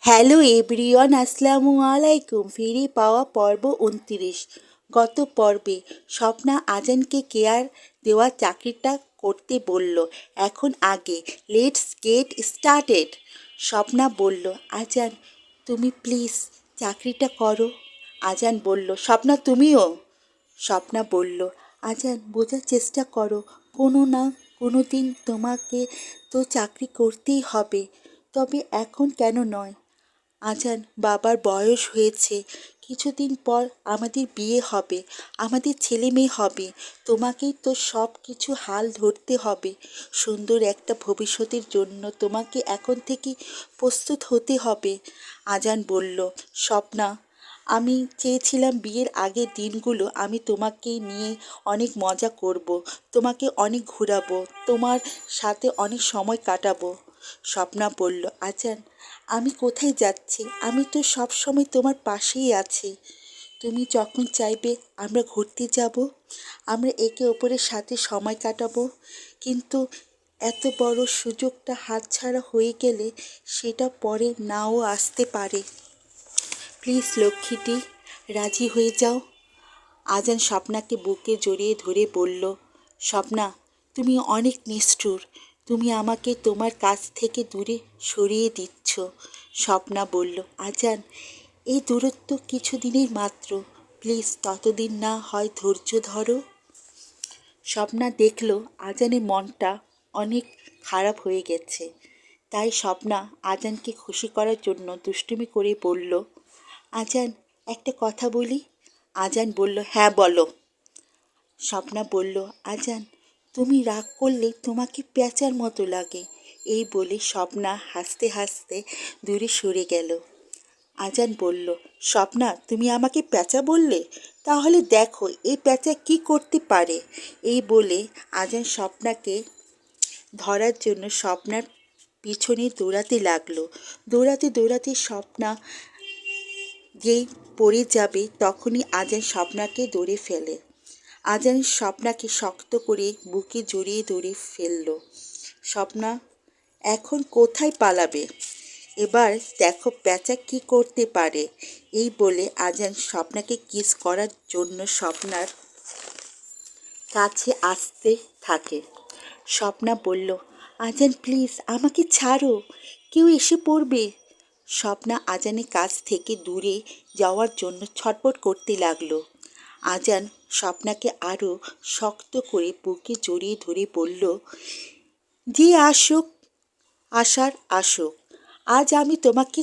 Hello everyone, আসসালামু আলাইকুম। ফিরে পাওয়া পর্ব 29। গত পর্বে স্বপ্না আজানকে কেয়ার দেওয়া চাকরিটা করতে বলল। এখন আগে লেটস গেট স্টার্টেড। স্বপ্না বলল, আজান তুমি প্লিজ চাকরিটা করো। আজান বলল, স্বপ্না তুমিও? স্বপ্না বলল, আজান বোঝার চেষ্টা করো, কোনো না কোনো দিন তোমাকে তো চাকরি করতেই হবে, তবে এখন কেন নয়? আজান বাবার বয়স হয়েছে, কিছুদিন পর আমাদের বিয়ে হবে, আমাদের ছেলে মেয়ে হবে, তোমাকেই তো সব কিছু হাল ধরতে হবে। সুন্দর একটা ভবিষ্যতের জন্য তোমাকে এখন থেকে প্রস্তুত হতে হবে। আজান বলল, স্বপ্না আমি চেয়েছিলাম বিয়ের আগের দিনগুলো আমি তোমাকে নিয়ে অনেক মজা করব, তোমাকে অনেক ঘোরাবো, তোমার সাথে অনেক সময় কাটাবো। স্বপ্না বলল, আজান আমি কোথায় যাচ্ছি? আমি তো সব সময় তোমার পাশেই আছি। তুমি যখন চাইবে আমরা ঘুরতে যাব, আমরা একে অপরের সাথে সময় কাটাবো। কিন্তু এত বড় সুযোগটা হাতছাড়া হয়ে গেলে সেটা পরে নাও আসতে পারে। প্লিজ লক্ষ্মীটি, রাজি হয়ে যাও। আজান স্বপ্নাকে বুকে জড়িয়ে ধরে বলল, স্বপ্না তুমি অনেক নিষ্ঠুর, তুমি আমাকে তোমার কাছ থেকে দূরে সরিয়ে দিচ্ছ। স্বপ্না বলল, আজান এই দূরত্ব কিছুদিনের মাত্র, প্লিজ ততদিন না হয় ধৈর্য ধরো। স্বপ্না দেখল আজানের মনটা অনেক খারাপ হয়ে গেছে, তাই স্বপ্না আজানকে খুশি করার জন্য দুষ্টুমি করে বলল, আজান একটা কথা বলি। আজান বলল, হ্যাঁ বলো। স্বপ্না বলল, আজান তুমি রাগ করলে তোমাকে পেঁচার মতো লাগে। এই বলে স্বপ্না হাসতে হাসতে দূরে সরে গেল। আজান বলল, স্বপ্না তুমি আমাকে পেঁচা বললে, তাহলে দেখো এই পেঁচা কি করতে পারে। এই বলে আজান স্বপ্নাকে ধরার জন্য স্বপ্নার পিছনে দৌড়াতে লাগলো। দৌড়াতে দৌড়াতে স্বপ্না যেই পড়ে যাবে তখনই আজান স্বপ্নাকে ধরে ফেলে। আজান স্বপ্নাকে শক্ত করে বুকে জড়িয়ে ধরে ফেলল। স্বপ্না এখন কোথায় পালাবে? এবার দেখো পেঁচা কি করতে পারে। এই বলে আজান স্বপ্নাকে কিস করার জন্য স্বপ্নার কাছে আসতে থাকে। স্বপ্না বলল, আজান প্লিজ আমাকে ছাড়ো, কেউ এসে পড়বে। স্বপ্না আজানের কাছ থেকে দূরে যাওয়ার জন্য ছটফট করতে লাগলো। আজান স্বপ্নাকে আরও শক্ত করে বুকে জড়িয়ে ধরে বলল, যে আসুক আসার আসুক, আজ আমি তোমাকে